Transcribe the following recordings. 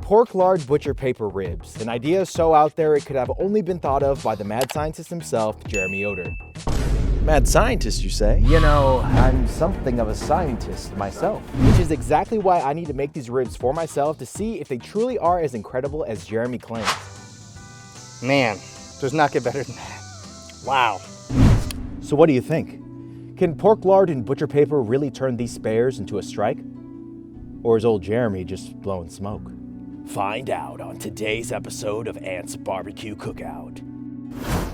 Pork lard butcher paper ribs. An idea so out there it could have only been thought of by the mad scientist himself, Jeremy Yoder. Mad scientist, you say? You know, I'm something of a scientist myself. Which is exactly why I need to make these ribs for myself to see if they truly are as incredible as Jeremy claims. Man, does not get better than that. Wow. So what do you think? Can pork lard and butcher paper really turn these spares into a strike? Or is old Jeremy just blowing smoke? Find out on today's episode of Ant's BBQ Cookout.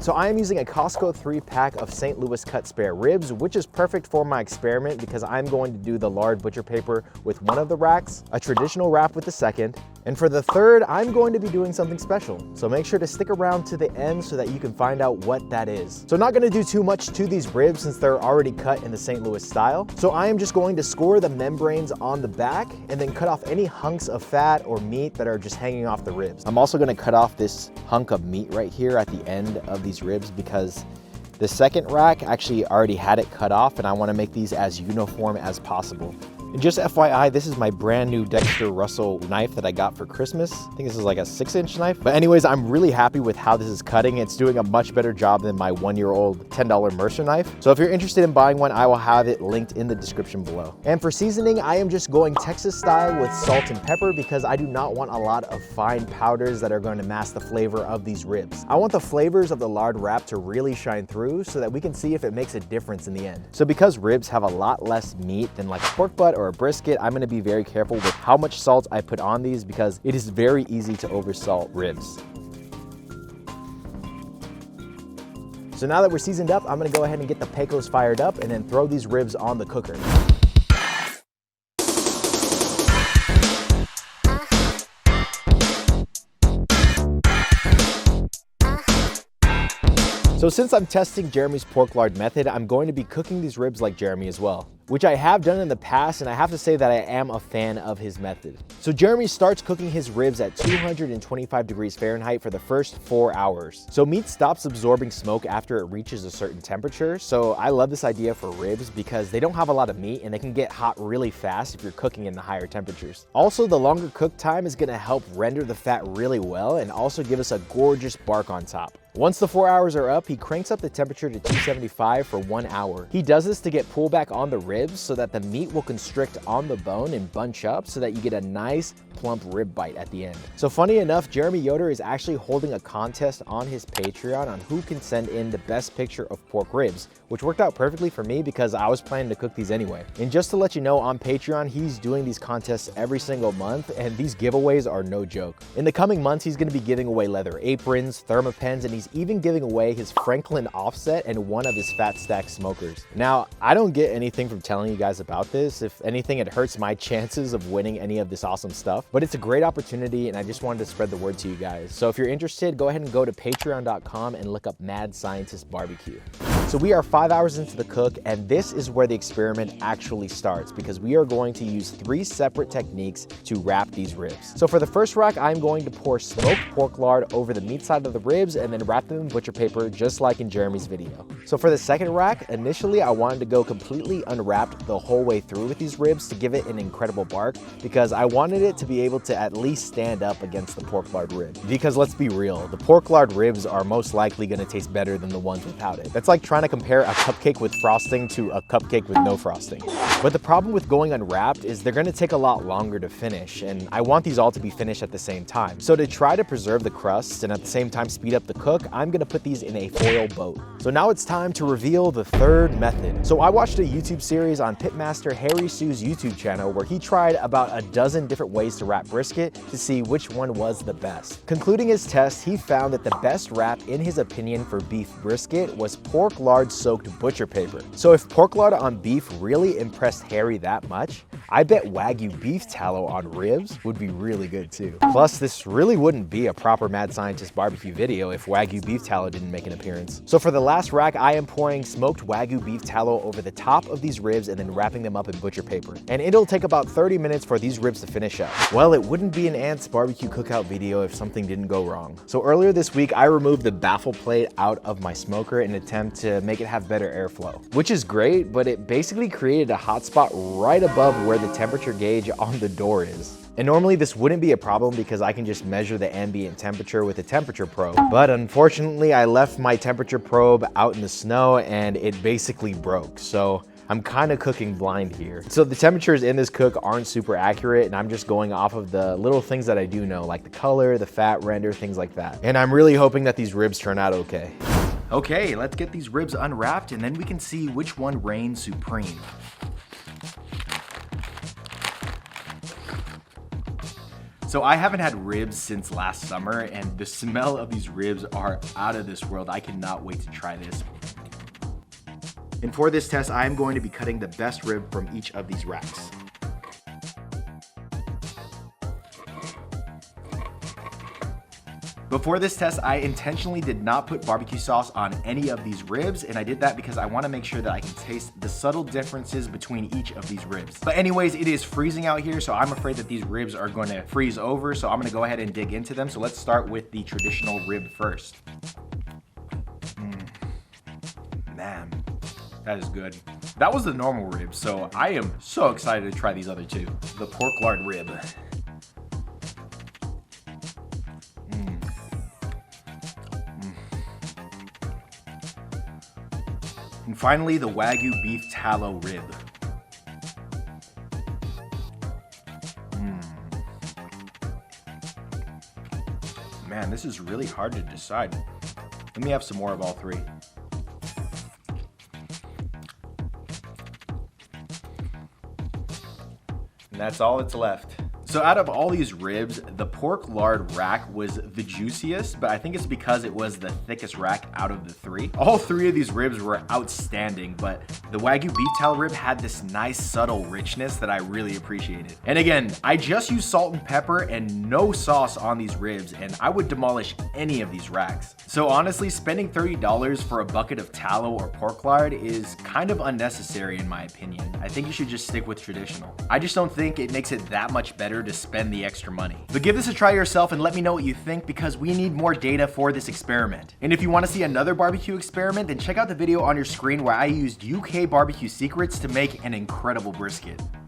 So I am using a Costco 3-pack of St. Louis cut spare ribs, which is perfect for my experiment because I'm going to do the lard butcher paper with one of the racks, a traditional wrap with the second, and for the third, I'm going to be doing something special. So make sure to stick around to the end so that you can find out what that is. So not gonna do too much to these ribs since they're already cut in the St. Louis style. So I am just going to score the membranes on the back and then cut off any hunks of fat or meat that are just hanging off the ribs. I'm also gonna cut off this hunk of meat right here at the end of these ribs because the second rack actually already had it cut off and I wanna make these as uniform as possible. And just FYI, this is my brand new Dexter Russell knife that I got for Christmas. I think this is like a 6-inch knife. But anyways, I'm really happy with how this is cutting. It's doing a much better job than my 1-year-old $10 Mercer knife. So if you're interested in buying one, I will have it linked in the description below. And for seasoning, I am just going Texas style with salt and pepper because I do not want a lot of fine powders that are going to mask the flavor of these ribs. I want the flavors of the lard wrap to really shine through so that we can see if it makes a difference in the end. So because ribs have a lot less meat than like a pork butt or a brisket, I'm gonna be very careful with how much salt I put on these because it is very easy to oversalt ribs. So now that we're seasoned up, I'm gonna go ahead and get the Pecos fired up and then throw these ribs on the cooker. So since I'm testing Jeremy's pork lard method, I'm going to be cooking these ribs like Jeremy as well, which I have done in the past, and I have to say that I am a fan of his method. So Jeremy starts cooking his ribs at 225 degrees Fahrenheit for the first 4 hours. So meat stops absorbing smoke after it reaches a certain temperature. So I love this idea for ribs because they don't have a lot of meat and they can get hot really fast if you're cooking in the higher temperatures. Also, the longer cook time is gonna help render the fat really well and also give us a gorgeous bark on top. Once the 4 hours are up, he cranks up the temperature to 275 for 1 hour. He does this to get pullback on the ribs so that the meat will constrict on the bone and bunch up so that you get a nice plump rib bite at the end. So funny enough, Jeremy Yoder is actually holding a contest on his Patreon on who can send in the best picture of pork ribs, which worked out perfectly for me because I was planning to cook these anyway. And just to let you know, on Patreon, he's doing these contests every single month and these giveaways are no joke. In the coming months, he's gonna be giving away leather aprons, thermopens, and he's even giving away his Franklin offset and one of his fat stack smokers. Now, I don't get anything from telling you guys about this. If anything, it hurts my chances of winning any of this awesome stuff, but it's a great opportunity and I just wanted to spread the word to you guys. So if you're interested, go ahead and go to patreon.com and look up Mad Scientist Barbecue. So we are 5 hours into the cook and this is where the experiment actually starts because we are going to use 3 separate techniques to wrap these ribs. So for the first rack, I'm going to pour smoked pork lard over the meat side of the ribs and then wrap them in butcher paper just like in Jeremy's video. So for the second rack, initially I wanted to go completely unwrapped the whole way through with these ribs to give it an incredible bark because I wanted it to be able to at least stand up against the pork lard rib. Because let's be real, the pork lard ribs are most likely gonna taste better than the ones without it. That's like trying to compare a cupcake with frosting to a cupcake with no frosting. But the problem with going unwrapped is they're gonna take a lot longer to finish, and I want these all to be finished at the same time. So to try to preserve the crust and at the same time speed up the cook, I'm gonna put these in a foil boat. So now it's time to reveal the third method. So I watched a YouTube series on Pitmaster Harry Sue's YouTube channel where he tried about a dozen different ways to wrap brisket to see which one was the best. Concluding his test, he found that the best wrap in his opinion for beef brisket was pork lard soaked butcher paper. So if pork lard on beef really impressed Harry that much, I bet Wagyu beef tallow on ribs would be really good too. Plus, this really wouldn't be a proper Mad Scientist barbecue video if Wagyu beef tallow didn't make an appearance. So for the last rack, I am pouring smoked Wagyu beef tallow over the top of these ribs and then wrapping them up in butcher paper. And it'll take about 30 minutes for these ribs to finish up. Well, it wouldn't be an Ant's barbecue cookout video if something didn't go wrong. So earlier this week, I removed the baffle plate out of my smoker in an attempt to make it have better airflow, which is great, but it basically created a hot spot right above where the temperature gauge on the door is. And normally this wouldn't be a problem because I can just measure the ambient temperature with a temperature probe. But unfortunately, I left my temperature probe out in the snow and it basically broke. So I'm kind of cooking blind here. So the temperatures in this cook aren't super accurate and I'm just going off of the little things that I do know, like the color, the fat render, things like that. And I'm really hoping that these ribs turn out okay. Okay, let's get these ribs unwrapped and then we can see which one reigns supreme. So I haven't had ribs since last summer and the smell of these ribs are out of this world. I cannot wait to try this. And for this test, I am going to be cutting the best rib from each of these racks. Before this test, I intentionally did not put barbecue sauce on any of these ribs, and I did that because I want to make sure that I can taste the subtle differences between each of these ribs. But anyways, it is freezing out here, so I'm afraid that these ribs are going to freeze over, so I'm going to go ahead and dig into them. So let's start with the traditional rib first. Man, that is good. That was the normal rib, so I am so excited to try these other two. The pork lard rib. And finally, the Wagyu beef tallow rib. Man, this is really hard to decide. Let me have some more of all three. And that's all that's left. So out of all these ribs, the pork lard rack was the juiciest, but I think it's because it was the thickest rack out of the three. All three of these ribs were outstanding, but the Wagyu beef tallow rib had this nice subtle richness that I really appreciated. And again, I just used salt and pepper and no sauce on these ribs, and I would demolish any of these racks. So honestly, spending $30 for a bucket of tallow or pork lard is kind of unnecessary in my opinion. I think you should just stick with traditional. I just don't think it makes it that much better to spend the extra money. But give this a try yourself and let me know what you think because we need more data for this experiment. And if you want to see another barbecue experiment, then check out the video on your screen where I used UK barbecue secrets to make an incredible brisket.